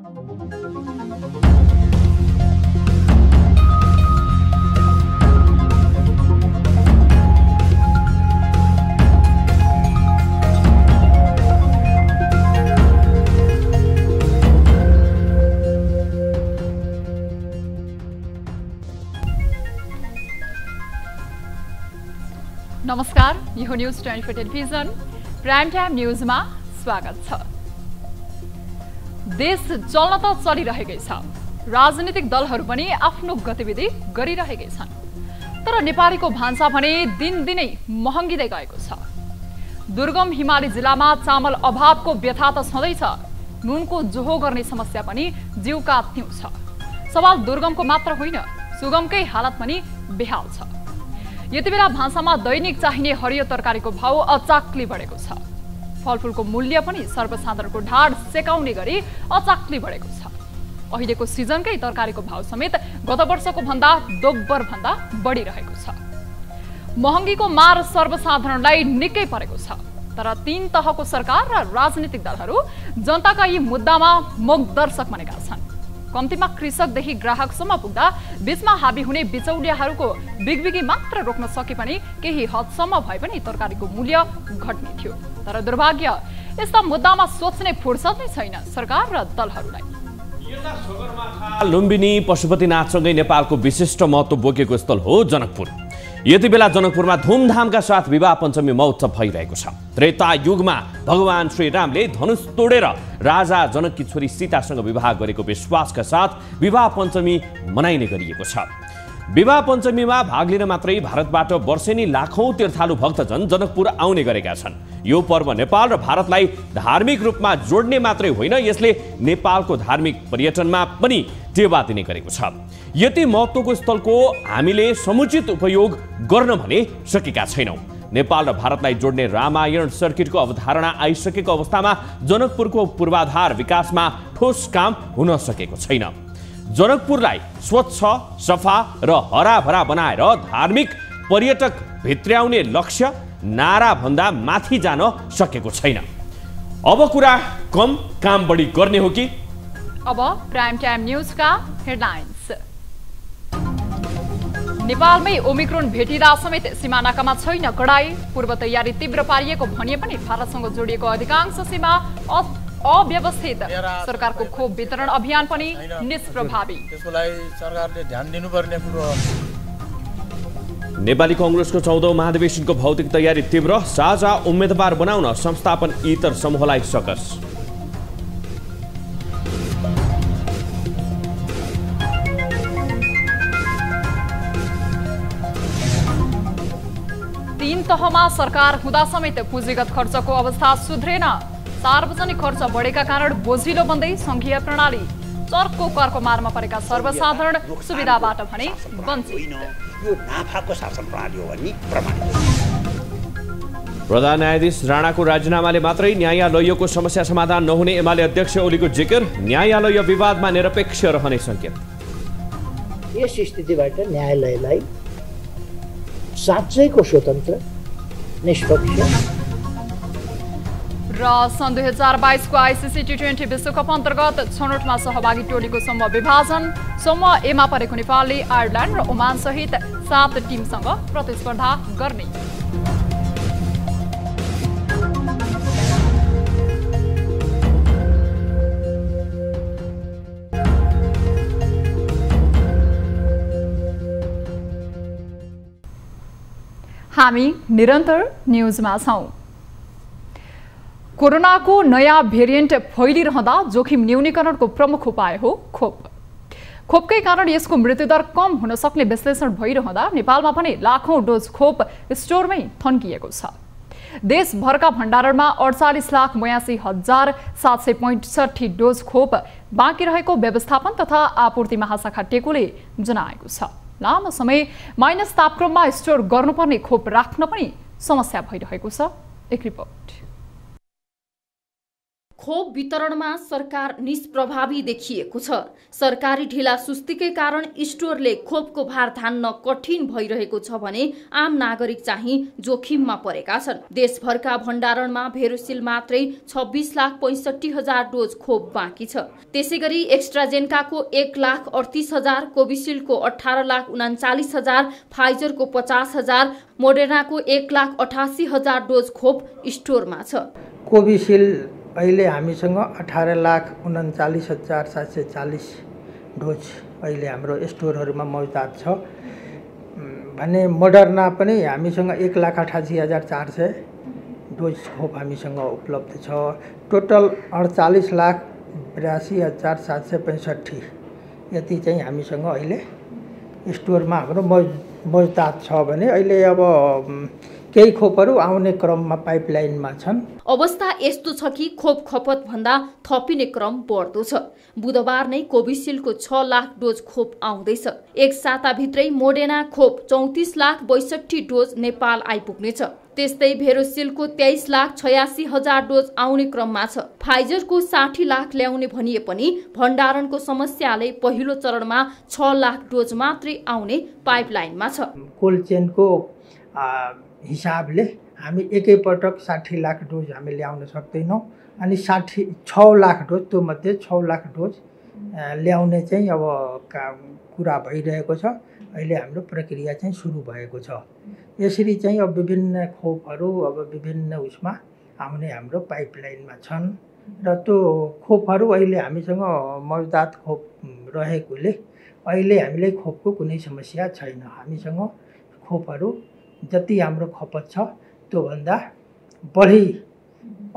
नमस्कार, यो news 24 television prime time न्यूजमा स्वागत छ। देश चल्न त चलिरहेकै छ, राजनीतिक दलहरू पनि आफ्नो गतिविधि गरिरहेकै छन्, तर नेपालीको भान्सा भने दिनदिनै महँगिँदै गएको छ। दुर्गम हिमाली जिल्लामा चामल अभावको व्यथा त छँदैछ, नुनको जोहो गर्ने समस्या पनि जीवका त्यौं छ। सवाल दुर्गमको मात्र होइन, सुगमकै हालत पनि बेहाल छ। यति बेला भान्सामा दैनिक चाहिने हरियो तरकारीको भाव अचाक्ली बढेको छ। फलफुलको मूल्य पनि सर्वसाधारणको ढाड सेकाउने गरी अचाक्ली बढेको छ। अहिलेको सिजनकै तरकारीको भाव समेत गत वर्षको भन्दा दोब्बर भन्दा बढिरहेको छ। महँगीको मार सर्वसाधारणलाई निकै परेको छ, तर तीन तहको सरकार र राजनीतिक दलहरू जनताका यी मुद्दामा मूक दर्शक बनेका छन्। कम्तीमा कृषकदेखि ग्राहकसम्म पुग्दा बीचमा हाबी हुने बिचौलियाहरूको बिगबिगी मात्र रोक्न सके पनि केही हदसम्म भए पनि तरकारीको मूल्य घट्ने थियो। तर दुर्भाग्य, यस्ता मुद्दामा सोच्ने फुर्सद नै छैन सरकार र दलहरूलाई। लुम्बिनी पशुपतिनाथसँगै नेपालको विशिष्ट महत्त्व बोकेको स्थल हो जनकपुर। यति बेला जनकपुरमा धुमधामका साथ विवाह पञ्चमी महोत्सव भइरहेको छ। त्रेता युगमा भगवान श्रीरामले धनुष तोडेर राजा जनककी छोरी सीतासँग विवाह गरेको विश्वासका साथ विवाह पञ्चमी मनाइने गरिएको छ। विवाह पञ्चमीमा भाग लिन मात्रै भारतबाट वर्षेनी लाखौं तीर्थालु भक्तजन जनकपुर आउने गरेका छन्। यो पर्व नेपाल र भारतलाई धार्मिक रूपमा जोड्ने मात्रै होइन, यसले नेपालको धार्मिक पर्यटनमा पनि टेवा दिने गरेको छ। यति महत्त्वको स्थलको हामीले समुचित उपयोग गर्न भने सकेका छैनौँ। नेपाल र भारतलाई जोड्ने रामायण सर्किटको अवधारणा आइसकेको अवस्थामा जनकपुरको पूर्वाधार विकासमा ठोस काम हुन सकेको छैन। जनकपुरलाई स्वच्छ, सफा र हराभरा बनाएर धार्मिक पर्यटक भित्र्याउने लक्ष्य नारा भन्दा माथि जान सकेको छैन। अब कुरा कम काम बढी गर्ने हो कि? अब प्राइम टाइम न्यूजका हेडलाइन्स। नेपालमै ओमिक्रोन भेटिँदा समेत सीमानाकामा छैन कडाई, पूर्व तयारी तीव्र पारिएको भनिए पनि भारतसँग जोडिएको अधिकांश सीमा अव्यवस्थित। सरकारको खोप वितरण अभियान पनि निष्प्रभावी। त्यसको लागि सरकारले ध्यान दिनुपर्ने कुरो हो। नेपाली कांग्रेसको 14औं महाधिवेशनको भौतिक तयारी तीव्र, साझा उम्मेदवार बनाउन संस्थापन इतर समूहलाई सकस। तीन तहमा सरकार हुँदा समेत पुँजीगत खर्चको अवस्था सुध्रेन। सार्वजनिक खर्च बढेका कारण बोझिलो बन्दै संघीय प्रणाली। चर्को करको मारमा परेका सर्वसाधारण सुविधाबाट भने वञ्चित। यो नाफाको शासन प्रणाली हो भन्ने प्रमाणित। प्रधान न्यायाधीश राणाको राजीनामाले मात्रै न्यायालयको समस्या समाधान नहुने एमाले अध्यक्ष ओलीको जिकिर। न्यायालय विवादमा निरपेक्ष रहने संकेत। यस स्थितिबाट न्यायालयलाई साँच्चैको स्वतन्त्र, निष्पक्ष र सन् 2022 को आइसिसी टी20 विश्वकप अन्तर्गत छनौटमा सहभागी टोलीको समूह विभाजन। समूह एमा परेको नेपालले आयरल्यान्ड र ओमान सहित 7 टिमसँग प्रतिस्पर्धा गर्ने। हामी निरन्तर न्यूजमा छौं। कोरोनाको नयाँ भेरिएन्ट फैलिरहँदा जोखिम न्यूनीकरणको प्रमुख उपाय हो खोप। खोपकै कारण यसको मृत्युदर कम हुन सक्ने विश्लेषण भइरहँदा नेपालमा पनि लाखौं डोज खोप स्टोरमै थन्किएको छ। देशभरका भण्डारणमा 48,82,765 डोज खोप बाँकी रहेको व्यवस्थापन तथा आपूर्ति महाशाखा टेकुले जनाएको छ। लामो समय माइनस तापक्रममा स्टोर गर्नुपर्ने खोप राख्न पनि समस्या भइरहेको छ। एक रिपोर्ट। खोप वितरणमा सरकार निष्प्रभावी देखिएको छ। सरकारी ढिला सुस्तीकै कारण स्टोरले खोपको भार धान्न कठिन भइरहेको छ भने आम नागरिक चाहिँ जोखिममा परेका छन्। देशभरका भण्डारणमा भेरोसिल मात्रै 26,65,000 डोज खोप बाँकी छ। त्यसैगरी एक्स्ट्राजेन्काको 1,38,000, कोभिसिल्डको 18,39,000, फाइजरको 50,000, मोडेर्नाको 1,88,000 डोज खोप स्टोरमा छ। कोभिसिल्ड अहिले हामीसँग 18,39,740 डोज अहिले हाम्रो स्टोरहरूमा मौजूद छ भने मोडर्ना पनि हामीसँग 1,88,400 डोज खोप हामीसँग उपलब्ध छ। टोटल 48,82,765 यति चाहिँ हामीसँग अहिले स्टोरमा हाम्रो मौजूद छ भने अहिले अब केही खोपहरू आउने क्रममा पाइपलाइनमा छन्। अवस्था यस्तो छ कि खोप खपत भन्दा थपिने क्रम बढ्दो छ। बुधबार नै कोभिसिल्डको 6 लाख डोज खोप आउँदैछ। एक साताभित्रै मोडेर्ना खोप 34,62,000 डोज नेपाल आइपुग्नेछ। त्यस्तै भेरोसिलको 23,86,000 डोज आउने क्रममा छ। फाइजरको 60 लाख ल्याउने भनिए पनि भण्डारणको समस्याले पहिलो चरणमा 6 लाख डोज मात्रै आउने पाइपलाइनमा छ। कोल्ड चेनको हिसाबले हामी एकैपटक 60 लाख डोज हामी ल्याउन सक्दैनौँ अनि 6 लाख डोज, त्यो मध्ये 6 लाख डोज ल्याउने चाहिँ अब कुरा भइरहेको छ। अहिले हाम्रो प्रक्रिया चाहिँ सुरु भएको छ। यसरी चाहिँ अब विभिन्न खोपहरू अब विभिन्न उसमा आउने हाम्रो पाइपलाइनमा छन् र त्यो खोपहरू अहिले हामीसँग मौजूद खोप रहेकोले अहिले हामीलाई खोपको कुनै समस्या छैन। हामीसँग खोपहरू जति हाम्रो खपत छ त्योभन्दा बढी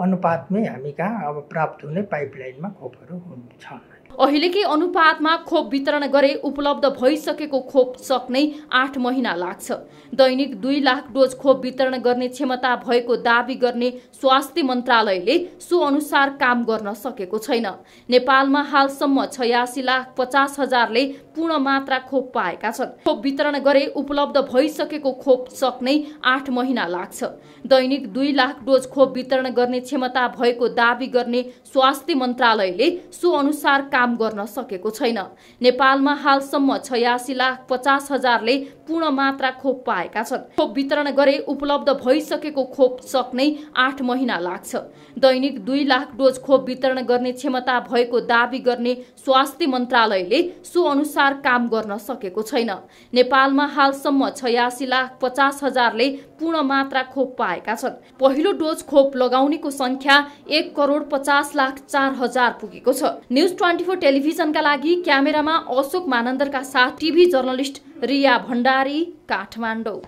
अनुपातमै हामी कहाँ अब प्राप्त हुने पाइपलाइनमा खोपहरू छन्। अहिलेकै अनुपातमा खोप वितरण गरे उपलब्ध भइसकेको खोप सक्नै 8 महिना लाग्छ। दैनिक 2 लाख डोज खोप वितरण गर्ने क्षमता भएको दाबी गर्ने स्वास्थ्य मन्त्रालयले सो अनुसार काम गर्न सकेको छैन। नेपालमा हालसम्म 86,50,000ले पूर्ण मात्रा खोप पाएका छन्। खोप वितरण गरे उपलब्ध भइसकेको खोप सक्नै 8 महिना लाग्छ। दैनिक 2 लाख डोज खोप वितरण गर्ने क्षमता भएको दाबी गर्ने स्वास्थ्य मन्त्रालयले सो अनुसार काम गर्न सकेको छैन। नेपालमा हालसम्म 86,50,000ले पूर्ण मात्रा खोप पाएका छन्। खोप वितरण गरे उपलब्ध भइसकेको खोप सक्नै 8 महिना लाग्छ। दैनिक 2 लाख डोज खोप वितरण गर्ने क्षमता भएको दाबी गर्ने स्वास्थ्य मन्त्रालयले सो अनुसार काम गर्न सकेको छैन। नेपालमा हालसम्म 86,50,000ले पूर्ण मात्रा खोप पाएका छन्। पहिलो डोज खोप लगाउनेको संख्या 1,50,04,000 पुगेको छ। न्युज 24 टेलिभिजनका लागि क्यामेरामा अशोक मानन्दरका साथ TV journalist Riya Bhandari, Kathmandu.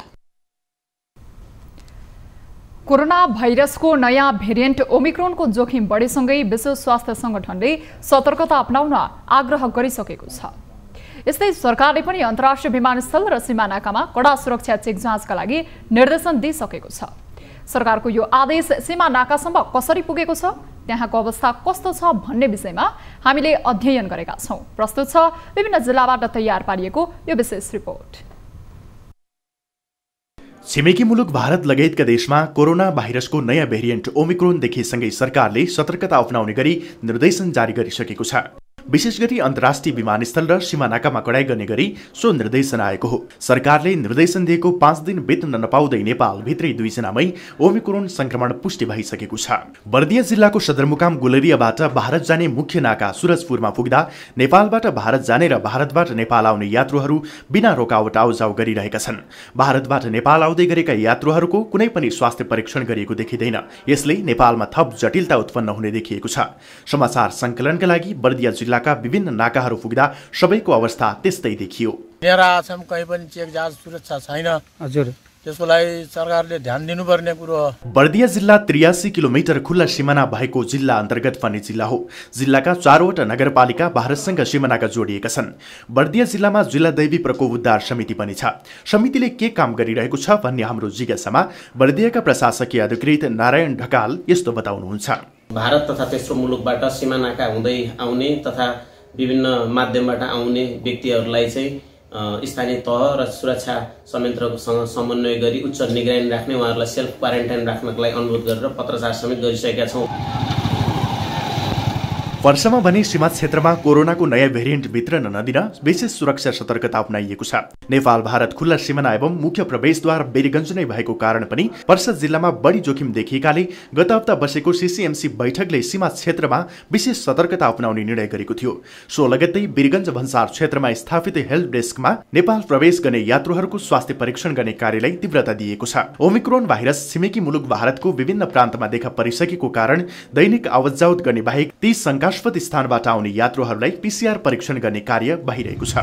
Corona भाइरसको नयाँ भेरिएन्ट ओमिक्रोनको जोखिम बढेसँगै विश्व स्वास्थ्य संगठनले सतर्कता अपनाउन आग्रह गरिसकेको छ। यस्तै सरकारले पनि अन्तर्राष्ट्रिय विमानस्थल र सीमानाकामा कडा सुरक्षा चेक जाँचका लागि निर्देशन दिइसकेको छ। सरकारको यो आदेश सीमा नाकासम्म कसरी पुगेको छ, त्यहाँको अवस्था कस्तो छ भन्ने विषयमा हामीले अध्ययन गरेका छौं। प्रस्तुत छ विभिन्न जिल्लाबाट तयार पारिएको यो विशेष रिपोर्ट। छिमेकी मुलुक भारत लगायतका देशमा कोरोना भाइरसको नयाँ भेरिएन्ट ओमिक्रोन देखिएसँगै सरकारले सतर्कता अपनाउने गरी निर्देशन जारी गरिसकेको छ। विशेष गरी अन्तर्राष्ट्रिय विमानस्थल र सीमानाकामा कडाई गर्ने गरी सो निर्देशन आएको हो। सरकारले निर्देशन दिएको 5 दिन बित्न नपाउँदै नेपाल भित्रै 2 जनामै ओमिक्रोन संक्रमण पुष्टि भइसकेको छ। बर्दिया जिल्लाको सदरमुकाम गुलेरियाबाट भारत जाने मुख्य नाका सुरजपुरमा पुग्दा नेपालबाट भारत जाने र भारतबाट नेपाल आउने यात्रुहरू बिना रोकावट आउजाउ गरिरहेका छन्। भारतबाट नेपाल आउँदै गरेका यात्रुहरूको कुनै पनि स्वास्थ्य परीक्षण गरिएको देखिँदैन। यसले नेपालमा थप जटिलता उत्पन्न हुने देखिएको छ। समाचार संकलनका लागि बर्दिया जिल्लाका विभिन्न नाकाहरू पुग्दा सबैको अवस्था त्यस्तै देखियो। लिएर आछौँ, कहीँ पनि चेक जाँच सुरक्षा छैन। हजुर, त्यसको लागि सरकारले ध्यान दिनुपर्ने कुरो हो। बर्दिया जिल्ला 83 किलोमिटर खुल्ला सिमाना भएको जिल्ला अन्तर्गत पर्ने जिल्ला हो। जिल्लाका 4वटा नगरपालिका भारतसँग सिमानाका जोडिएका छन्। बर्दिया जिल्लामा जिल्ला दैवी प्रकोप उद्धार समिति पनि छ। समितिले के काम गरिरहेको छ भन्ने हाम्रो जिज्ञासामा बर्दियाका प्रशासकीय अधिकृत नारायण ढकाल यस्तो बताउनुहुन्छ। भारत तथा तेस्रो मुलुकबाट सीमानाका हुँदै आउने तथा विभिन्न माध्यमबाट आउने व्यक्तिहरूलाई चाहिँ स्थानीय तह र सुरक्षा संयन्त्रसँग समन्वय गरी उच्च निगरानी राख्ने, उहाँहरूलाई सेल्फ क्वारेन्टाइन राख्नको लागि अनुरोध गरेर पत्रचार समेत गरिसकेका छौँ। वर्षमा भने सीमा क्षेत्रमा कोरोनाको नयाँ भेरिएन्ट भित्रन नदिन विशेष सुरक्षा सतर्कता अपनाइएको छ। नेपाल भारत खुल्ला सिमाना एवं मुख्य प्रवेशद्वार वीरगञ्ज नै भएको कारण पनि पर्सा जिल्लामा बढी जोखिम देखिएकाले गत हप्ता बसेको सीसीएमसी बैठकले सीमा क्षेत्रमा विशेष सतर्कता अपनाउने निर्णय गरेको थियो। सो लगत्तै वीरगञ्ज भन्सार क्षेत्रमा स्थापित हेल्प डेस्कमा नेपाल प्रवेश गर्ने यात्रुहरूको स्वास्थ्य परीक्षण गर्ने कार्यलाई तीव्रता दिएको छ। ओमिक्रोन भाइरस छिमेकी मुलुक भारतको विभिन्न प्रान्तमा देखा परिसकेको कारण दैनिक आवतजावत गर्ने बाहेक ती शंकास्पद स्थानबाट आउने यात्रुहरूलाई पीसीआर परीक्षण गर्ने कार्य भइरहेको छ।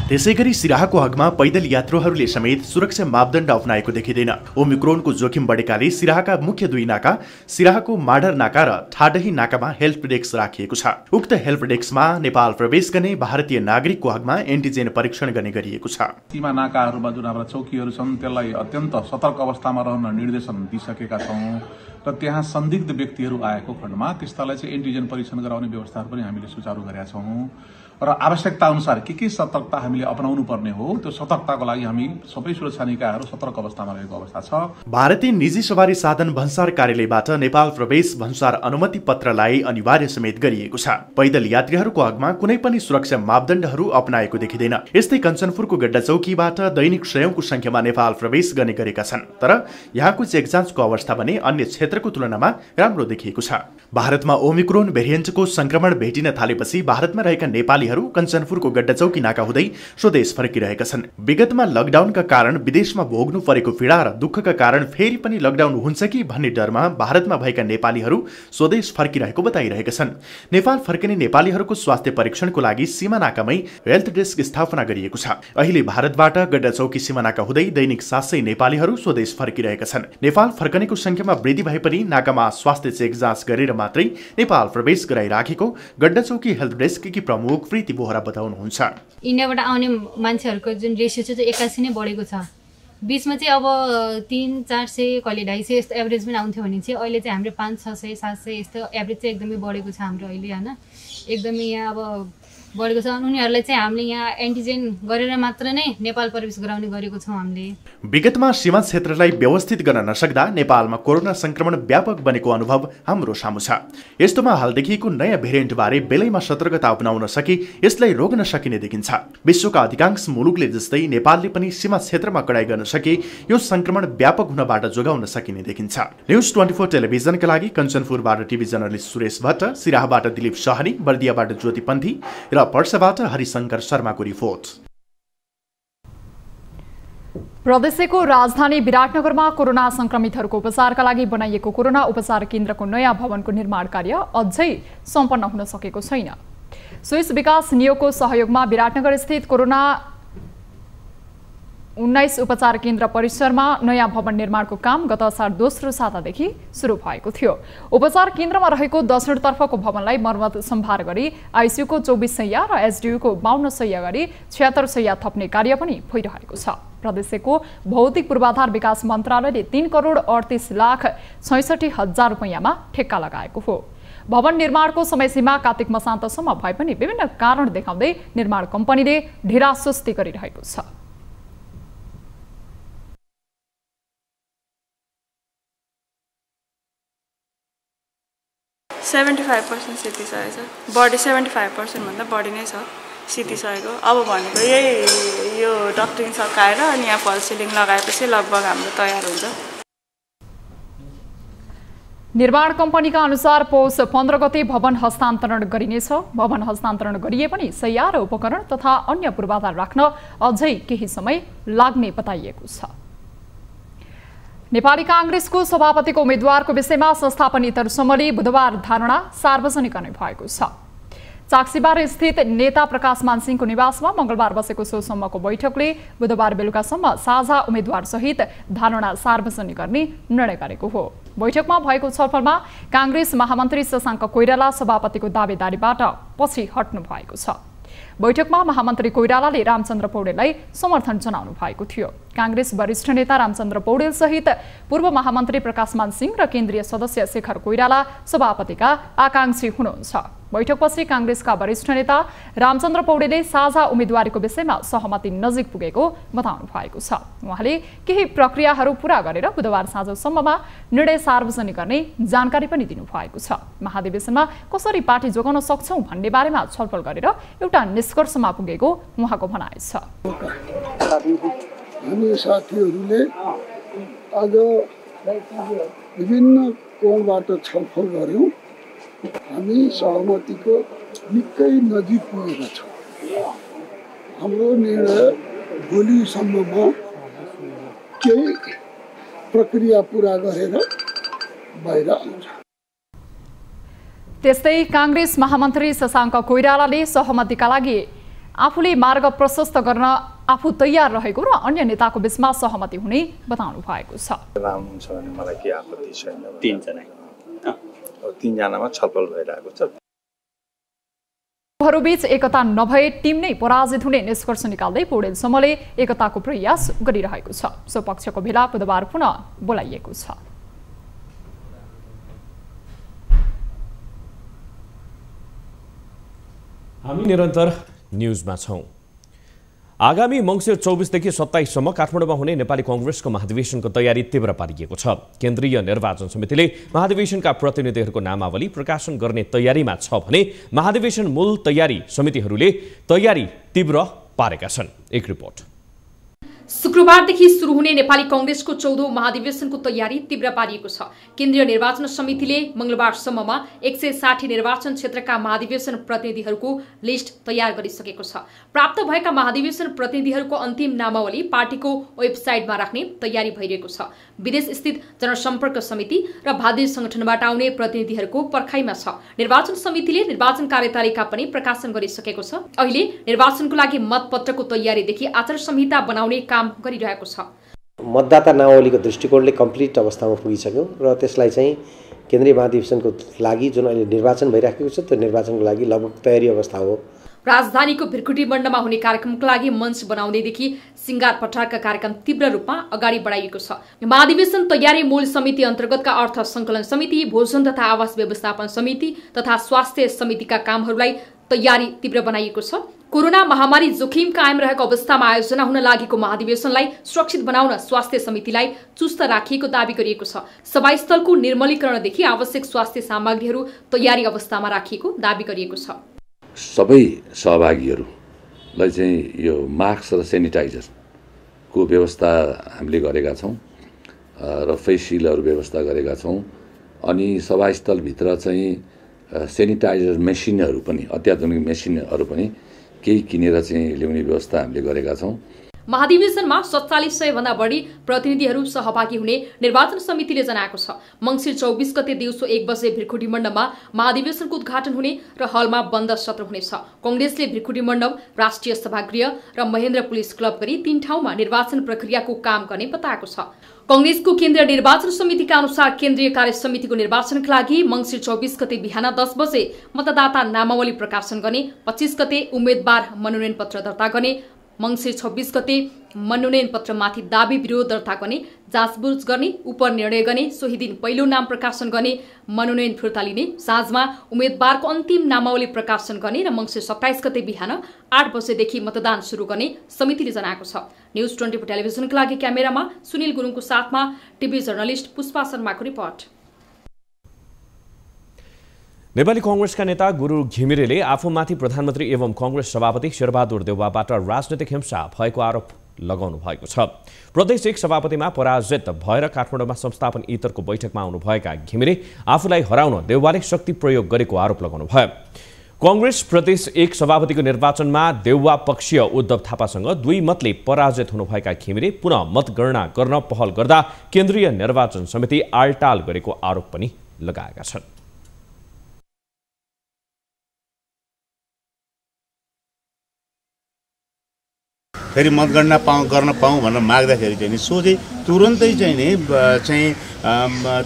त्यसैगरी सिराहाको हकमा पैदल यात्रुहरूले समेत सुरक्षा मापदण्ड अपनाएको देखिँदैन। ओमिक्रोनको जोखिम बढेकाले सिराहाका मुख्य दुई नाका सिराहाको माडर नाका र ठाडही नाकामा हेल्प डेस्क राखिएको छ। उक्त हेल्प डेस्कमा नेपाल प्रवेश गर्ने भारतीय नागरिकको हकमा एन्टिजेन परीक्षण गर्ने गरिएको छ। सीमा नाकाहरूमा जुन हाम्रा चौकीहरू छन् त्यसलाई अत्यन्त सतर्क अवस्थामा रहन निर्देशन दिइसकेका छौँ र त्यहाँ संदिग्ध व्यक्तिहरू आएको खण्डमा त्यस्तालाई चाहिँ एन्टिजेन परीक्षण गराउने व्यवस्थाहरू पनि हामीले सुचारू गरेका छौँ र आवश्यकता अनुसार के सतर्कता हामीले अपनाउनु पर्ने हो त्यो सतर्कताको लागि हामी सबै सुरक्षा निकायहरू सतर्क अवस्थामा रहेको अवस्था छ। भारतीय निजी सवारी साधन भन्सार कार्यालयबाट नेपाल प्रवेश भन्सार अनुमति पत्रलाई अनिवार्य समेत गरिएको छ। पैदल यात्रीहरूको हकमा कुनै पनि सुरक्षा मापदण्डहरू अपनाएको देखिँदैन। यस्तै कञ्चनपुरको गड्डा चौकीबाट दैनिक सयौंको संख्यामा नेपाल प्रवेश गर्ने गरेका छन्, तर यहाँको चेक जाँचको अवस्था भने अन्य क्षेत्रको तुलनामा राम्रो देखिएको छ। भारतमा ओमिक्रोन भेरिएन्टको संक्रमण भेटिन थालेपछि भारतमा रहेका नेपाली कञ्चनपुरको गड्डा चौकी नाका हुँदै स्वदेश फर्किरहेका छन्। विगतमा लकडाउनका कारण विदेशमा भोग्नु परेको पीडा र दुःखका कारण फेरि पनि लकडाउन हुन्छ कि भन्ने डरमा भारतमा भएका नेपालीहरू स्वदेश फर्किरहेको बताइरहेका छन्। नेपाल फर्किने नेपालीहरूको स्वास्थ्य परीक्षणको लागि सीमा नाकामै हेल्थ डेस्क स्थापना गरिएको छ। अहिले भारतबाट गड्डा चौकी सीमा नाका हुँदै दैनिक 700 नेपालीहरू स्वदेश फर्किरहेका छन्। नेपाल फर्कनेको संख्यामा वृद्धि भए पनि नाकामा स्वास्थ्य चेक जाँच गरेर मात्रै नेपाल प्रवेश गराइराखेको गड्डा चौकी हेल्थ डेस्ककी प्रमुख प्रीति बोहरा बताउनुहुन्छ। इन्डियाबाट आउने मान्छेहरूको जुन रेसियो छ त्यो 81 नै बढेको छ। बीचमा चाहिँ अब 300-400 कहिले 250 यस्तो एभरेज पनि आउँथ्यो भने चाहिँ अहिले चाहिँ हाम्रो 500-600-700 यस्तो एभरेज चाहिँ एकदमै बढेको छ हाम्रो अहिले हैन। एकदमै यहाँ अब बढेको छ। उनीहरूलाई चाहिँ हामीले यहाँ एन्टिजेन गरेर मात्र नै नेपाल प्रवेश गराउने गरेको छौँ हामीले। विगतमा सीमा क्षेत्रलाई व्यवस्थित गर्न नसक्दा नेपालमा कोरोना संक्रमण व्यापक बनेको अनुभव हाम्रो सामु छ। यस्तोमा हाल देखिएको नयाँ भेरिएन्ट बारे बेलैमा सतर्कता अपनाउन सके यसलाई रोक्न सकिने देखिन्छ। विश्वका अधिकांश मुलुकले जस्तै नेपालले पनि सीमा क्षेत्रमा कडाई गर्न सके यो संक्रमण व्यापक हुनबाट जोगाउन सकिने देखिन्छ। न्यूज 24 टेलिभिजनका लागि कञ्चनपुरबाट टिभी जर्नलिस्ट सुरेश भट्ट, सिराहाबाट दिलीप सहनी, बर्दियाबाट ज्योति पन्थी र पर्साबाट हरिशंकर शर्माको रिपोर्ट। प्रदेशको राजधानी विराटनगरमा कोरोना संक्रमितहरूको उपचारका लागि बनाइएको कोरोना उपचार केन्द्रको नयाँ भवनको निर्माण कार्य अझै सम्पन्न हुन सकेको छैन। स्विस विकास नियोगको सहयोगमा विराटनगर स्थित कोरोना 19 उपचार केन्द्र परिसरमा नयाँ भवन निर्माणको काम गत असार दोस्रो सातादेखि सुरु भएको थियो। उपचार केन्द्रमा रहेको दक्षिणतर्फको भवनलाई मर्मत सम्भार गरी आइसियुको 24 शैय्या र एसडियुको 52 शैय्या गरी 76 शैय्या थप्ने कार्य पनि भइरहेको छ। प्रदेशको भौतिक पूर्वाधार विकास मन्त्रालयले 3,38,66,000 रुपैयाँमा ठेक्का लगाएको हो। भवन निर्माणको समयसीमा कार्तिक मसान्तसम्म भए पनि विभिन्न कारण देखाउँदै निर्माण कम्पनीले ढिलासुस्ती गरिरहेको छ। 75% सिद्धिसकेको छ। बढी 75% भन्दा बढी नै छ सिद्धिसकेको। अब भनेको यही यो डक्टरिङ सकाएर अनि यहाँ फल सिलिङ लगाएपछि लगभग हाम्रो तयार हुन्छ। निर्माण कम्पनीका अनुसार पौष 15 गते भवन हस्तान्तरण गरिनेछ। भवन हस्तान्तरण गरिए पनि शैय्या र उपकरण तथा अन्य पूर्वाधार राख्न अझै केही समय लाग्ने बताइएको छ। नेपाली कांग्रेसको सभापतिको उम्मेद्वारको विषयमा संस्थापन इतरसम्मले बुधबार धारणा सार्वजनिक गर्ने भएको छ। चाक्सीबार स्थित नेता प्रकाश मानसिंहको निवासमा मंगलबार बसेको सोसम्मको बैठकले बुधबार बेलुकासम्म साझा उम्मेद्वार सहित धारणा सार्वजनिक गर्ने निर्णय गरेको हो। बैठकमा भएको छलफलमा कांग्रेस महामन्त्री शशाङ्क कोइराला सभापतिको दावेदारीबाट पछि हट्नु भएको छ। बैठकमा महामन्त्री कोइरालाले रामचन्द्र पौडेललाई समर्थन जनाउनु भएको थियो। कांग्रेस वरिष्ठ नेता रामचन्द्र पौडेल सहित पूर्व महामन्त्री प्रकाश मानसिंह र केन्द्रीय सदस्य शेखर कोइराला सभापतिका आकांक्षी हुनुहुन्छ। बैठकपछि कांग्रेसका वरिष्ठ नेता रामचन्द्र पौडेलले साझा उम्मेदवारीको विषयमा सहमति नजिक पुगेको बताउनु भएको छ। उहाँले केही प्रक्रियाहरू पूरा गरेर बुधबार साँझसम्ममा निर्णय सार्वजनिक गर्ने जानकारी पनि दिनुभएको छ। महाधिवेशनमा कसरी पार्टी जोगाउन सक्छौं भन्ने बारेमा छलफल गरेर एउटा निष्कर्षमा पुगेको उहाँको भनाइ छ। हामी साथीहरूले आज विभिन्न कोणबाट छलफल गर्यौं। हामी सहमतिको निकै नजिक पुगेका छौँ। हाम्रो निर्णय भोलिसम्ममा केही प्रक्रिया पूरा गरेर बाहिर आउँछ। त्यस्तै कांग्रेस महामन्त्री शशाङ्क कोइरालाले सहमतिका लागि आफूले मार्ग प्रशस्त गर्न आफू तयार रहेको र अन्य नेताको बीचमा सहमति हुने बताउनु भएको छ। राम्रो हुन्छ भने मलाई के आपत्ति छैन। तीनजनामा छलफल भइरहेको छ। बीच एकता नभए टिम नै पराजित हुने निष्कर्ष निकाल्दै पौडेल समूहले एकताको प्रयास गरिरहेको छ। सो पक्षको भेला बुधबार पुनः बोलाइएको छ। हामी निरन्तर न्यूजमा छौं। आगामी मंसिर 24 देखि 27 सम्म काठमाडौँमा हुने नेपाली कांग्रेसको महाधिवेशनको तयारी तीव्र पारिएको छ। केन्द्रीय निर्वाचन समितिले महाधिवेशनका प्रतिनिधिहरूको नामावली प्रकाशन गर्ने तयारीमा छ भने महाधिवेशन मूल तयारी समितिहरूले तयारी तीव्र पारेका छन्। एक रिपोर्ट। शुक्रबारदेखि सुरु हुने नेपाली कांग्रेसको 14औं महाधिवेशनको तयारी तीव्र पारिएको छ। केन्द्रीय निर्वाचन समितिले मंगलबारसम्ममा 160 निर्वाचन क्षेत्रका महाधिवेशन प्रतिनिधिहरूको लिस्ट तयार गरिसकेको छ। प्राप्त भएका महाधिवेशन प्रतिनिधिहरूको अन्तिम नामावली पार्टीको वेबसाइटमा राख्ने तयारी भइरहेको छ। विदेश स्थित जनसम्पर्क समिति र भादी संगठनबाट आउने प्रतिनिधिहरूको पर्खाइमा छ। निर्वाचन समितिले निर्वाचन कार्यतालिका पनि प्रकाशन गरिसकेको छ। अहिले निर्वाचनको लागि मतपत्रको तयारीदेखि आचार संहिता बनाउने काम गरिरहेको छ। मतदाता नामावलीको दृष्टिकोणले कम्प्लिट अवस्थामा पुगिसक्यो र त्यसलाई चाहिँ केन्द्रीय महाधिवेशनको लागि जुन अहिले निर्वाचन भइराखेको छ त्यो निर्वाचनको लागि लगभग तयारी अवस्था हो। राजधानीको भिरकुटी मण्डमा हुने कार्यक्रमको लागि मञ्च बनाउँदैदेखि सिंगार पठारका कार्यक्रम तीव्र रूपमा अगाडि बढाइएको छ। महाधिवेशन तयारी मूल समिति अन्तर्गतका अर्थ संकलन समिति, भोजन तथा आवास व्यवस्थापन समिति तथा स्वास्थ्य समितिका कामहरूलाई तयारी तीव्र बनाइएको छ। कोरोना महामारी जोखिम कायम रहेको अवस्थामा आयोजना हुन लागेको महाधिवेशनलाई सुरक्षित बनाउन स्वास्थ्य समितिलाई चुस्त राखिएको दावी गरिएको छ। सभास्थलको निर्मलीकरणदेखि आवश्यक स्वास्थ्य सामग्रीहरू तयारी अवस्थामा राखिएको दावी गरिएको छ। सबै सहभागीहरूलाई चाहिँ यो मास्क र सेनिटाइजरको व्यवस्था हामीले गरेका छौँ र फेस सिलहरू व्यवस्था गरेका छौँ। अनि सभास्थलभित्र चाहिँ सेनिटाइजर मेसिनहरू पनि अत्याधुनिक मेसिनहरू पनि केही किनेर चाहिँ ल्याउने व्यवस्था हामीले गरेका छौँ। महाधिवेशनमा 4700 भन्दा बढी प्रतिनिधिहरू सहभागी हुने निर्वाचन समितिले जनाएको छ। मंसिर 24 गते दिउँसो 1 बजे भिरकुटी मण्डपमा महाधिवेशनको उद्घाटन हुने र हलमा बन्द सत्र हुनेछ। कांग्रेसले भिरकुटी मण्डप, राष्ट्रिय सभागृह र महेन्द्र पुलिस क्लब गरी 3 ठाउँमा निर्वाचन प्रक्रियाको काम गर्ने बताएको छ। कांग्रेसको केन्द्रीय निर्वाचन समितिका अनुसार केन्द्रीय कार्य समितिको निर्वाचनका लागि मंसिर 24 गते बिहान 10 बजे मतदाता नामावली प्रकाशन गर्ने, 25 गते उम्मेद्वार मनोनयन पत्र दर्ता गर्ने, मंसिर 26 गते मनोनयन पत्रमाथि दाबी विरोध दर्ता गर्ने, जाँचबुझ गर्ने, उपनिर्णय गर्ने, सोही दिन पहिलो नाम प्रकाशन गर्ने, मनोनयन फिर्ता लिने, साँझमा उम्मेद्वारको अन्तिम नामावली प्रकाशन गर्ने र मंसिर 27 गते बिहान 8 बजेदेखि मतदान सुरु गर्ने समितिले जनाएको छ। न्यूज 24 टेलिभिजनका लागि क्यामेरामा सुनिल गुरुङको साथमा टिभी जर्नलिस्ट पुष्पा शर्माको रिपोर्ट। नेपाली कांग्रेसका नेता गुरु घिमिरेले आफूमाथि प्रधानमन्त्री एवं कांग्रेस सभापति शेरबहादुर देउवाबाट राजनीतिक हिंसा भएको आरोप लगाउनु भएको छ। प्रदेश 1 सभापतिमा पराजित भएर काठमाडौँमा संस्थापन इतरको बैठकमा आउनुभएका घिमिरे आफूलाई हराउन देउवाले शक्ति प्रयोग गरेको आरोप लगाउनु भयो। कांग्रेस प्रदेश 1 सभापतिको निर्वाचनमा देउवा पक्षीय उद्धव थापासँग 2 मतले पराजित हुनुभएका घिमिरे पुनः मतगणना गर्न पहल गर्दा केन्द्रीय निर्वाचन समिति आलटाल गरेको आरोप पनि लगाएका छन्। फेरि मतगणना गर्न पाऊँ भनेर माग्दाखेरि चाहिँ नि सोझै तुरन्तै चाहिँ नि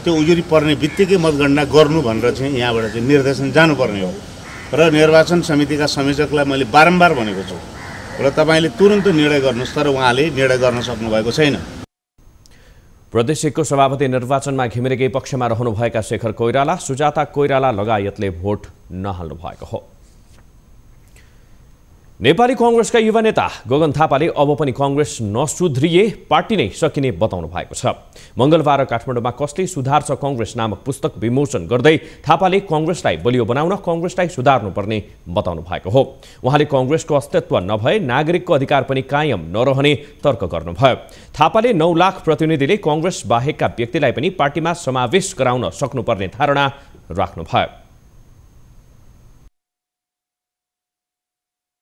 त्यो उजुरी पर्ने बित्तिकै मतगणना गर्नु भनेर चाहिँ यहाँबाट चाहिँ निर्देशन जानुपर्ने हो र निर्वाचन समितिका संयोजकलाई मैले बारम्बार भनेको छु र तपाईँले तुरन्त निर्णय गर्नुहोस्, तर उहाँले निर्णय गर्न सक्नुभएको छैन। प्रदेश 1 को सभापति निर्वाचनमा घिमिरेकै पक्षमा रहनुभएका शेखर कोइराला, सुजाता कोइराला लगायतले भोट नहाल्नु भएको हो। नेपाली कांग्रेसका युवा नेता गगन थापाले अब पनि कांग्रेस नसुध्रिए पार्टी नै सकिने बताउनु भएको छ। मंगलबार काठमाडौँमा कसले सुधार्छ कांग्रेस नामक पुस्तक विमोचन गर्दै थापाले कांग्रेसलाई बलियो बनाउन कांग्रेसलाई सुधार्नुपर्ने बताउनु भएको हो। उहाँले कांग्रेसको अस्तित्व नभए नागरिकको अधिकार पनि कायम नरहने तर्क गर्नुभयो। थापाले 9 लाख प्रतिनिधिले कांग्रेस बाहेकका व्यक्तिलाई पनि पार्टीमा समावेश गराउन सक्नुपर्ने धारणा राख्नुभयो।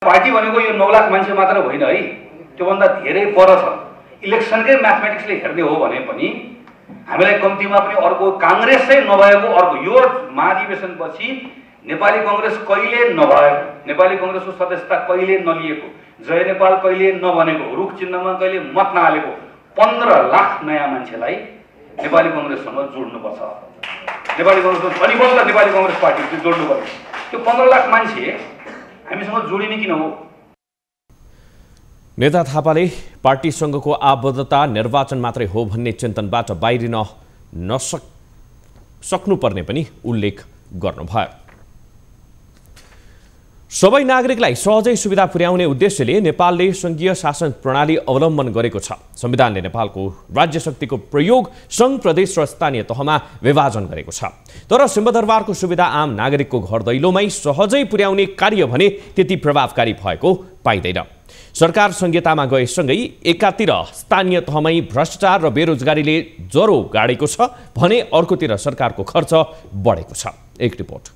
पार्टी भनेको यो 9 लाख मान्छे मात्र होइन है, त्योभन्दा धेरै पर छ। इलेक्सनकै म्याथमेटिक्सले हेर्ने हो भने पनि हामीलाई कम्तीमा पनि अर्को कांग्रेसै नभएको अर्को यो महाधिवेशनपछि नेपाली कांग्रेस कहिले नभएको, नेपाली कांग्रेसको सदस्यता कहिले नलिएको, जय नेपाल कहिले नबनेको, रुख चिन्हमा कहिले मत नहालेको 15 लाख नयाँ मान्छेलाई नेपाली कांग्रेससँग जोड्नुपर्छ। नेपाली कांग्रेसको बलिबद्ध नेपाली कांग्रेस पार्टी जोड्नुपर्छ। त्यो 15 लाख मान्छे हामीसँग जोडिने किन हो? नेता थापाले पार्टीसँगको आबद्धता निर्वाचन मात्रै हो भन्ने चिन्तनबाट बाहिरिन सक्नुपर्ने पनि उल्लेख गर्नुभयो। सबै नागरिकलाई सहजै सुविधा पुर्याउने उद्देश्यले नेपालले संघीय शासन प्रणाली अवलम्बन गरेको छ। संविधानले नेपालको राज्य शक्तिको प्रयोग संघ, प्रदेश र स्थानीय तहमा विभाजन गरेको छ। तर सिंहदरबारको सुविधा आम नागरिकको घर दैलोमै सहजै पुर्याउने कार्य भने त्यति प्रभावकारी भएको पाइँदैन। सरकार संहितामा गएसँगै एकातिर स्थानीय तहमै भ्रष्टाचार र बेरोजगारीले ज्वरो गाडेको छ भने अर्कोतिर सरकारको खर्च बढेको छ। एक रिपोर्ट।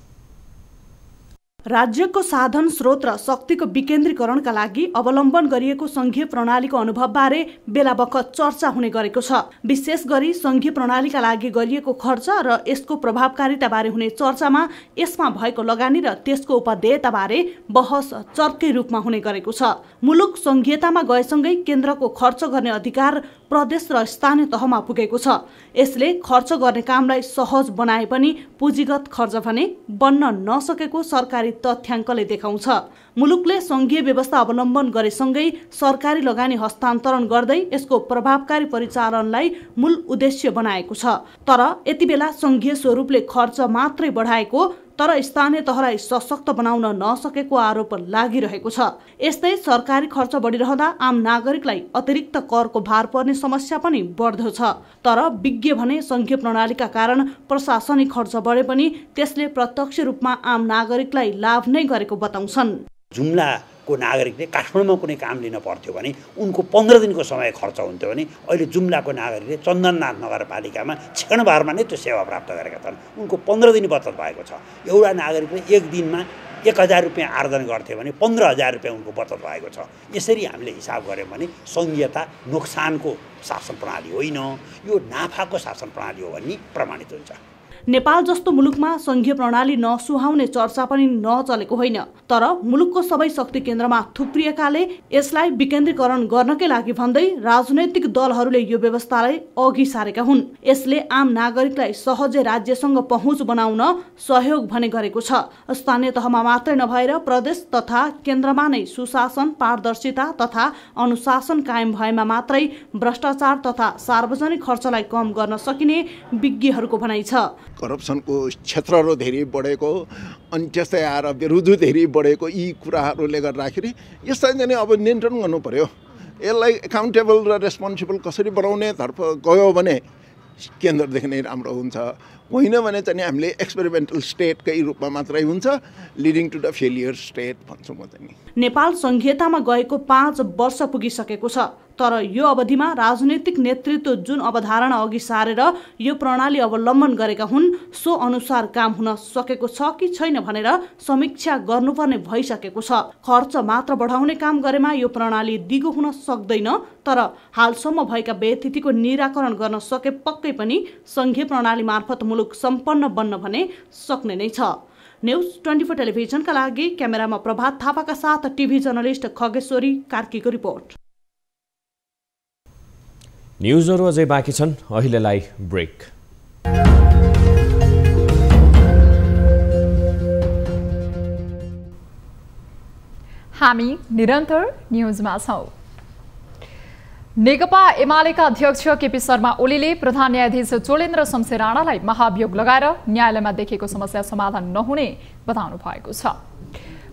राज्यको साधन स्रोत र शक्तिको विकेन्द्रीकरणका लागि अवलम्बन गरिएको संघीय प्रणालीको अनुभवबारे बेला बखत चर्चा हुने गरेको छ। विशेष गरी संघीय प्रणालीका लागि गरिएको खर्च र यसको प्रभावकारिताबारे हुने चर्चामा यसमा भएको लगानी र त्यसको उपदेयताबारे बहस चर्कै रूपमा हुने गरेको छ। मुलुक संघीयतामा गएसँगै केन्द्रको खर्च गर्ने अधिकार प्रदेश र स्थानीय तहमा पुगेको छ। यसले खर्च गर्ने कामलाई सहज बनाए पनि पुँजीगत खर्च भने बन्न नसकेको सरकारी तथ्याङ्कले देखाउँछ। मुलुकले संघीय व्यवस्था अवलम्बन गरेसँगै सरकारी लगानी हस्तान्तरण गर्दै यसको प्रभावकारी परिचालनलाई मूल उद्देश्य बनाएको छ। तर यति बेला संघीय स्वरूपले खर्च मात्रै बढाएको तर स्थानीय तहलाई सशक्त बनाउन नसकेको आरोप लागिरहेको छ। यस्तै सरकारी खर्च बढिरहँदा आम नागरिकलाई अतिरिक्त करको भार पर्ने समस्या पनि बढ्दो छ। तर विज्ञ भने संघीय प्रणालीका कारण प्रशासनिक खर्च बढे पनि त्यसले प्रत्यक्ष रूपमा आम नागरिकलाई लाभ नै गरेको बताउँछन्। जुम्लाको नागरिकले काठमाडौँमा कुनै काम लिन पर्थ्यो भने उनको 15 दिनको समय खर्च हुन्थ्यो भने अहिले जुम्लाको नागरिकले चन्दननाथ नगरपालिकामा क्षणभरमा नै त्यो सेवा प्राप्त गरेका छन्। उनको 15 दिन बचत भएको छ। एउटा नागरिकले एक दिनमा 1000 रुपियाँ आर्जन गर्थ्यो भने 15,000 रुपियाँ उनको बचत भएको छ। यसरी हामीले हिसाब गऱ्यौँ भने संघीयता नोक्सानको शासन प्रणाली होइन, यो नाफाको शासन प्रणाली हो भन्ने प्रमाणित हुन्छ। नेपाल जस्तो मुलुकमा संघीय प्रणाली नसुहाउने चर्चा पनि नचलेको होइन। तर मुलुकको सबै शक्ति केन्द्रमा थुप्रिएकाले यसलाई विकेन्द्रीकरण गर्नकै लागि भन्दै राजनैतिक दलहरूले यो व्यवस्थालाई अघि सारेका हुन्। यसले आम नागरिकलाई सहजै राज्यसँग पहुँच बनाउन सहयोग भने गरेको छ। स्थानीय तहमा मात्रै नभएर प्रदेश तथा केन्द्रमा नै सुशासन, पारदर्शिता तथा अनुशासन कायम भएमा मात्रै भ्रष्टाचार तथा सार्वजनिक खर्चलाई कम गर्न सकिने विज्ञहरूको भनाइ छ। करप्सनको क्षेत्रहरू धेरै बढेको अनि त्यस्तै आएर विरोध धेरै बढेको यी कुराहरूले गर्दाखेरि यसलाई चाहिँ अब नियन्त्रण गर्नु पर्यो। यसलाई एकाउन्टेबल र रेस्पोन्सिबल कसरी बनाउनेतर्फ गयो भने केन्द्रदेखि नै राम्रो हुन्छ। होइन भने चाहिँ हामीले एक्सपेरिमेन्टल स्टेटकै रूपमा मात्रै हुन्छ, leading to the failure state भन्छु म चाहिँ। नेपाल संघीयतामा गएको 5 वर्ष पुगिसकेको छ। तर यो अवधिमा राजनैतिक नेतृत्व जुन अवधारणा अघि सारेर यो प्रणाली अवलम्बन गरेका हुन् सो अनुसार काम हुन सकेको छ कि छैन भनेर समीक्षा गर्नुपर्ने भइसकेको छ। खर्च मात्र बढाउने काम गरेमा यो प्रणाली दिगो हुन सक्दैन। तर हालसम्म भएका व्यथितिको निराकरण गर्न सके पक्कै पनि संघीय प्रणाली मार्फत मुलुक सम्पन्न बन्न भने सक्ने नै छ। न्यूज 24 टेलिभिजनका लागि क्यामेरामा प्रभात थापाका साथ टिभी जर्नलिस्ट खगेश्वरी कार्कीको रिपोर्ट। न्यूजहरू अझै बाँकी छन्, अहिलेलाई ब्रेक। हामी निरन्तर न्यूजमा छौं। नेकपा एमालेका अध्यक्ष केपी शर्मा ओलीले प्रधान न्यायाधीश चोलेन्द्र शमशेर राणालाई महाभियोग लगाएर न्यायालयमा देखेको समस्या समाधान नहुने बताउनु भएको छ।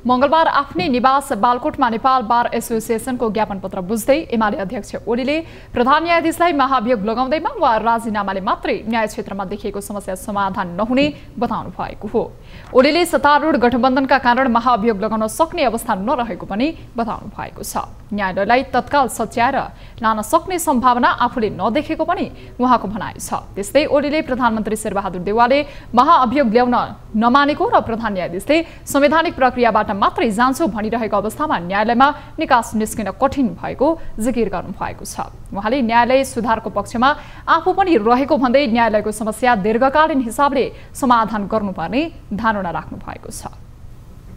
मंगलबार आफ्नै निवास बालकोटमा नेपाल बार एसोसिएसनको ज्ञापन पत्र बुझ्दै एमाले अध्यक्ष ओलीले प्रधान न्यायाधीशलाई महाभियोग लगाउँदैमा वा राजीनामाले मात्रै न्याय क्षेत्रमा देखिएको समस्या समाधान नहुने बताउनु भएको हो। ओलीले सत्तारूढ गठबन्धनका कारण महाभियोग लगाउन सक्ने अवस्था नरहेको पनि बताउनु भएको छ। न्यायालयलाई तत्काल सच्याएर लान सक्ने सम्भावना आफूले नदेखेको पनि उहाँको भनाइ छ। त्यस्तै ओलीले प्रधानमन्त्री शेरबहादुर देउवाले महाअभियोग ल्याउन नमानेको र प्रधान न्यायाधीशले संवैधानिक प्रक्रियाबाट मात्रै जान्छौ भनिरहेको अवस्थामा न्यायालयमा निकास निस्किन कठिन भएको जिकिर गर्नु भएको छ। उहाँले न्यायालय सुधारको पक्षमा आफू पनि रहेको भन्दै न्यायालयको समस्या दीर्घकालीन हिसाबले समाधान गर्नुपर्ने धारणा राख्नु भएको छ।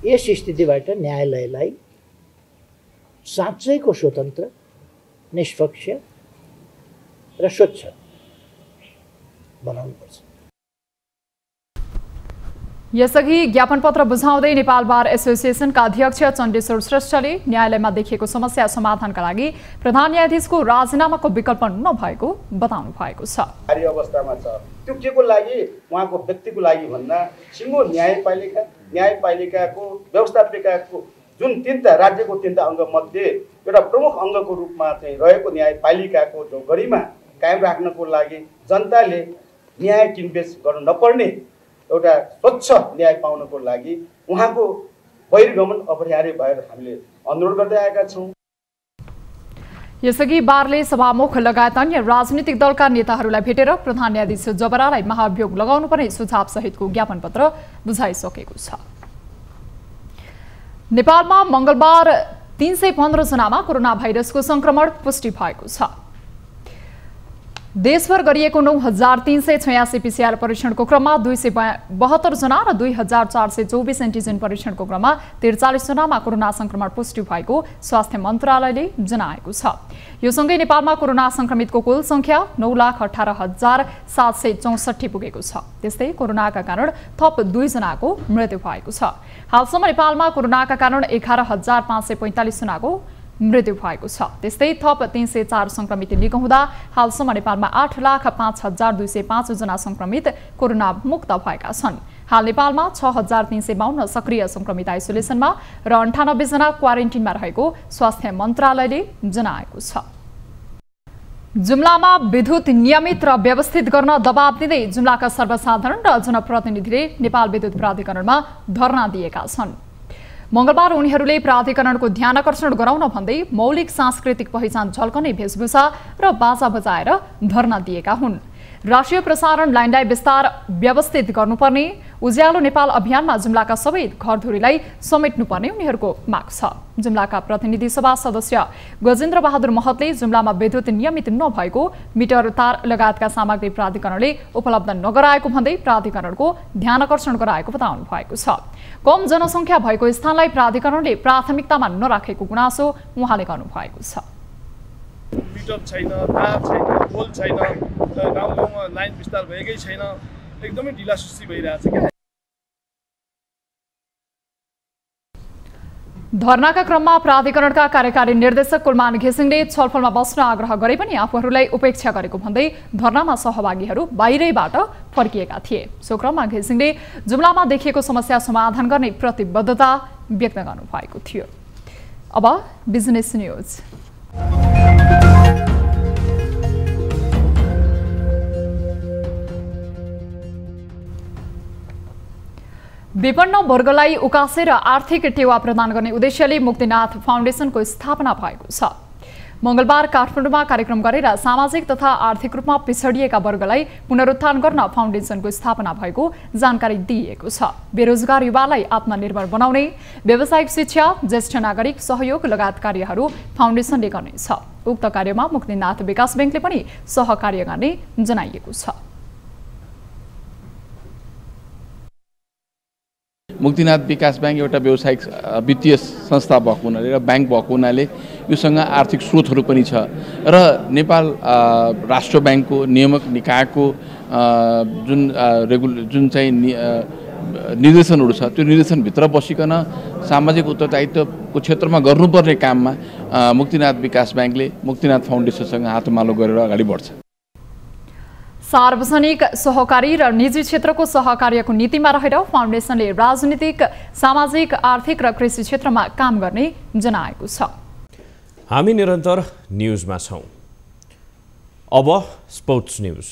यस स्थितिबाट न्यायालयलाई साँच्चैको स्वतन्त्र, निष्पक्ष र स्वच्छ बनाउनुपर्छ। यसअघि ज्ञापन पत्र बुझाउँदै नेपाल बार एसोसिएसनका अध्यक्ष चण्डेश्वर श्रेष्ठले न्यायालयमा देखिएको समस्या समाधानका लागि प्रधान न्यायाधीशको राजीनामाको विकल्प नभएको बताउनु भएको छ। कार्य अवस्थामा छ, त्यो केको लागि, उहाँको व्यक्तिको लागि भन्दा सिङ्गो न्यायपालिकाको व्यवस्थापिकाको जुन तीनटा राज्यको तीनटा अङ्ग मध्ये एउटा प्रमुख अङ्गको रूपमा चाहिँ रहेको न्यायपालिकाको जो गरिमा कायम राख्नको लागि जनताले न्याय किनबेच गर्न नपर्ने एउटा स्वच्छ न्याय पाउनको लागि उहाँको बहिर्गमन अपरिहार्य भएर हामीले अनुरोध गर्दै आएका छौँ। यसअघि बारले सभामुख लगायत अन्य राजनीतिक दलका नेताहरूलाई भेटेर प्रधान न्यायाधीश जबरालाई महाभियोग लगाउनु पर्ने सुझाव सहितको ज्ञापन पत्र बुझाइसकेको छ। नेपालमा मंगलबार 315 जनामा कोरोना भाइरसको संक्रमण पुष्टि भएको छ। देशभर गरिएको 9386 पीसीआर परीक्षणको क्रममा 272 जना र 2424 एन्टिजेन परीक्षणको क्रममा 43 जनामा कोरोना संक्रमण पुष्टि भएको स्वास्थ्य मन्त्रालयले जनाएको छ। यो सँगै नेपालमा कोरोना संक्रमितको कुल संख्या 9,18,764 पुगेको छ। त्यस्तै कोरोनाका कारण थप 2 जनाको मृत्यु भएको छ। हालसम्म नेपालमा कोरोनाका कारण 11,545 जनाको मृत्यु भएको छ। त्यस्तै थप 304 संक्रमित निको हुँदा हालसम्म नेपालमा 8,05,205 जना संक्रमित कोरोना मुक्त भएका छन्। हाल नेपालमा 6,352 सक्रिय संक्रमित आइसोलेसनमा र 98 जना क्वारेन्टिनमा रहेको स्वास्थ्य मन्त्रालयले जनाएको छ। जुम्लामा विद्युत नियमित र व्यवस्थित गर्न दबाब दिँदै जुम्लाका सर्वसाधारण र जनप्रतिनिधिले नेपाल विद्युत प्राधिकरणमा धरना दिएका छन्। मंगलबार उनीहरूले प्राधिकरणको ध्यानकर्षण गराउन भन्दै मौलिक सांस्कृतिक पहिचान झल्कने वेशभूषा र बाजा बजाएर धरना दिएका हुन्। राष्ट्रिय प्रसारण लाइनलाई विस्तार व्यवस्थित गर्नुपर्ने, उज्यालो नेपाल अभियानमा जुम्लाका सबै घरधुरीलाई समेट्नुपर्ने उनीहरूको माग छ। जुम्लाका प्रतिनिधि सभा सदस्य गजेन्द्र बहादुर महतले जुम्लामा विद्युत नियमित नभएको, मिटर तार लगायतका सामग्री प्राधिकरणले उपलब्ध नगराएको भन्दै प्राधिकरणको ध्यानकर्षण गराएको बताउनु भएको छ। कम जनसङ्ख्या भएको स्थानलाई प्राधिकरणले प्राथमिकतामा नराखेको गुनासो उहाँले गर्नु भएको छ। मिटर छैन, तार छैन, पोल छैन, गाउँ गाउँमा लाइन विस्तार भएकै छैन, एकदमै ढिलासुस्ती भइरहेछ के। धरनाका क्रममा प्राधिकरणका कार्यकारी निर्देशक कुलमान घिसिङले छलफलमा बस्न आग्रह गरे पनि आफूहरूलाई उपेक्षा गरेको भन्दै धरनामा सहभागीहरू बाहिरैबाट फर्किएका थिए। सो क्रममा घिसिङले जुम्लामा देखिएको समस्या समाधान गर्ने प्रतिबद्धता व्यक्त गर्नुभएको थियो। अब बिजनेस न्यूज। विपन्न वर्गलाई उकासेर आर्थिक टेवा प्रदान गर्ने उद्देश्यले मुक्तिनाथ फाउन्डेसनको स्थापना भएको छ। मंगलबार काठमाडौँमा कार्यक्रम गरेर सामाजिक तथा आर्थिक रूपमा पिछडिएका वर्गलाई पुनरुत्थान गर्न फाउन्डेसनको स्थापना भएको जानकारी दिइएको छ। बेरोजगार युवालाई आत्मनिर्भर बनाउने, व्यावसायिक शिक्षा, ज्येष्ठ नागरिक सहयोग लगायत कार्यहरू फाउन्डेसनले गर्नेछ। उक्त कार्यमा मुक्तिनाथ विकास ब्याङ्कले पनि सहकार्य गर्ने जनाइएको छ। मुक्तिनाथ विकास ब्याङ्क एउटा व्यावसायिक वित्तीय संस्था भएको हुनाले र ब्याङ्क भएको हुनाले योसँग आर्थिक स्रोतहरू पनि छ र नेपाल राष्ट्र ब्याङ्कको नियामक निकायको जुन चाहिँ निर्देशनहरू छ त्यो निर्देशनभित्र बसिकन सामाजिक उत्तरदायित्वको क्षेत्रमा गर्नुपर्ने काममा मुक्तिनाथ विकास ब्याङ्कले मुक्तिनाथ फाउन्डेसनसँग हातमालो गरेर अगाडि बढ्छ। सार्वजनिक सहकारी र निजी क्षेत्रको सहकार्यको नीतिमा रहेर फाउन्डेसनले राजनीतिक, सामाजिक, आर्थिक र कृषि क्षेत्रमा काम गर्ने जनाएको छ। हामी निरन्तर न्युजमा छौं। अब स्पोर्ट्स न्युज।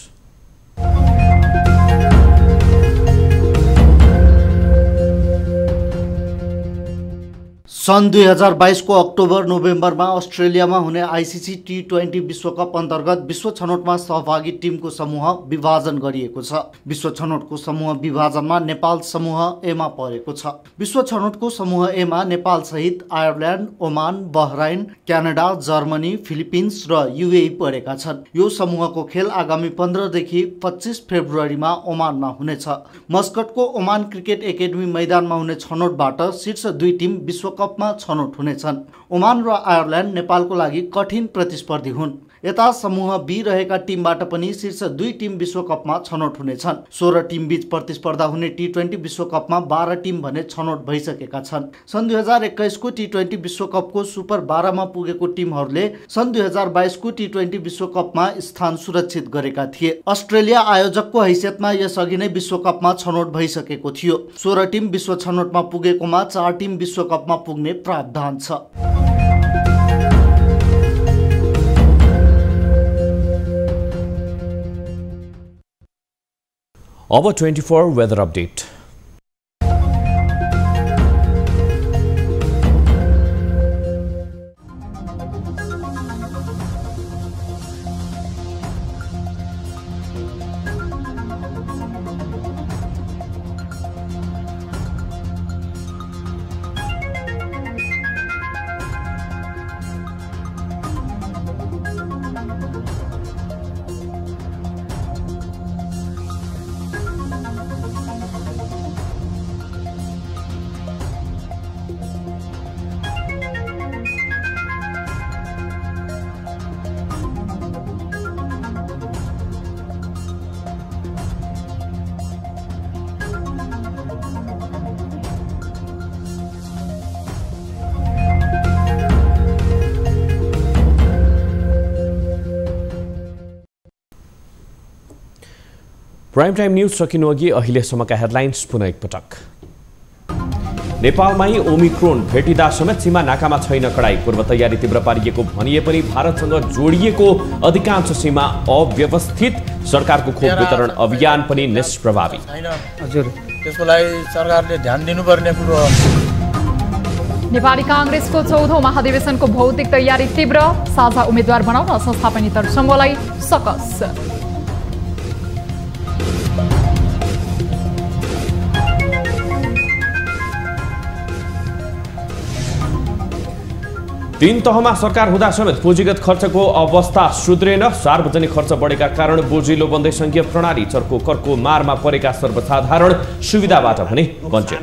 सन् 2022 को अक्टोबर नोभेम्बरमा अस्ट्रेलियामा हुने आइसिसी T20 विश्वकप अन्तर्गत विश्व छनौटमा सहभागी टिमको समूह विभाजन गरिएको छ। विश्व छनौटको समूह विभाजनमा नेपाल समूह एमा परेको छ। विश्व छनौटको समूह एमा नेपाल सहित Ireland, Oman, Bahrain, Canada, Germany, Philippines र युएई परेका छन्। यो समूहको खेल आगामी 15 देखि 25 फेब्रुअरीमा ओमानमा हुनेछ। मस्कटको ओमान क्रिकेट एकेडमी मैदानमा हुने छनौटबाट शीर्ष 2 टिम विश्वकप छनौट हुनेछन्। ओमान र आयरल्यान्ड नेपालको लागि कठिन प्रतिस्पर्धी हुन्। यता समूह बी रहेका टिमबाट पनि शीर्ष 2 टिम विश्वकपमा छनौट हुनेछन्। 16 टिम बीच प्रतिस्पर्धा हुने T20 विश्वकपमा 12 टिम भने छनौट भइसकेका छन्। सन् 2021 को T20 विश्वकपको सुपर 12 मा पुगेको टिमहरूले सन् 2022 को T20 विश्वकपमा स्थान सुरक्षित गरेका थिए। अस्ट्रेलिया आयोजकको हैसियतमा यसअघि नै विश्वकपमा छनौट भइसकेको थियो। 16 टिम विश्व छनौटमा पुगेकोमा 4 टिम विश्वकपमा पुग्ने प्रावधान छ। अब 24 weather update. Prime time news सकिनु अघि अहिलेसम्मका हेडलाइन्स पुनः एकपटक। नेपालमै ओमिक्रोन भेटिदा समेत सीमा नाकामा छैन कडाई। पूर्व तयारी तीव्र पारिएको भनिए पनि भारतसँग जोडिएको अधिकांश सीमा अव्यवस्थित। सरकारको खोप वितरण अभियान पनि निष्प्रभावी। हजुर, त्यसको लागि सरकारले ध्यान दिनुपर्ने कुरो हो। नेपाली कांग्रेसको 14औं महाधिवेशनको भौतिक तयारी तीव्र। साझा उम्मेद्वार बनाउन संस्थापन समूहलाई सकस। तीन तहमा सरकार हुँदा समेत पुँजीगत खर्चको अवस्था सुध्रेन। सार्वजनिक खर्च बढेका कारण बोझिलो बन्दै संघीय प्रणाली। चर्को करको मारमा परेका सर्वसाधारण सुविधाबाट भने वञ्चित।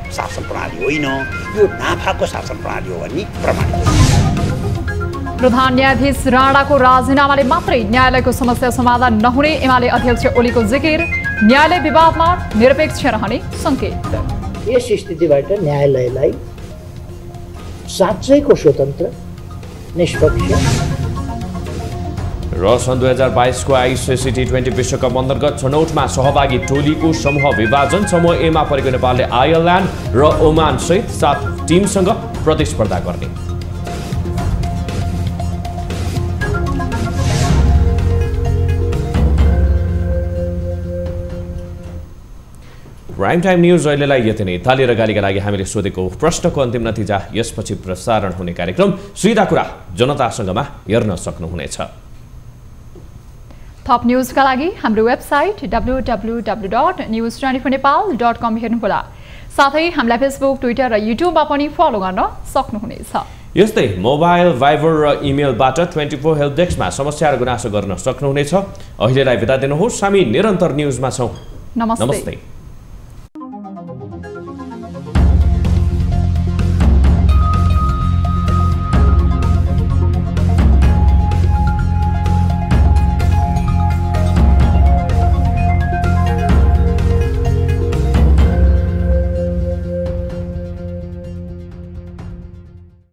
शासन प्रणाली होइन, यो नाफाको शासन प्रणाली हो भन्ने प्रमाणित। प्रधान न्यायाधीश राणाको राजीनामाले मात्रै न्यायालयको समस्या समाधान नहुने एमाले अध्यक्ष ओलीको जिकिर। न्यायालय विवादमा निरपेक्ष रहने संकेत। यस स्थितिबाट न्यायालयलाई साँच्चैको स्वतन्त्र, निष्पक्ष र सन् 2022 को आइसिसी T20 विश्वकप अन्तर्गत छनौटमा सहभागी टोलीको समूह विभाजन। समूह एमा परेको नेपालले आयरल्यान्ड र ओमान सहित 7 टिमसँग प्रतिस्पर्धा गर्ने। प्राइम टाइम न्यूज अहिलेलाई यति नै। ताली र गालीका लागि हामीले सोधेको प्रश्नको अन्तिम नतिजा यसपछि प्रसारण हुने कार्यक्रम सीधा कुरा जनतासँगमा हेर्न सक्नुहुनेछ। थप न्यूजका लागि हाम्रो वेबसाइट www.news24nepal.com हेर्नुहोला। साथै हामीलाई फेसबुक, ट्विटर र युट्युबमा पनि फलो गर्न सक्नुहुनेछ। यस्तै मोबाइल, भाइबर र इमेलबाट 24 हेल्प डेस्कमा समस्या र गुनासो गर्न सक्नुहुनेछ। अहिलेलाई बिदा दिनुहोस्। हामी निरन्तर न्यूजमा छौं। नमस्ते।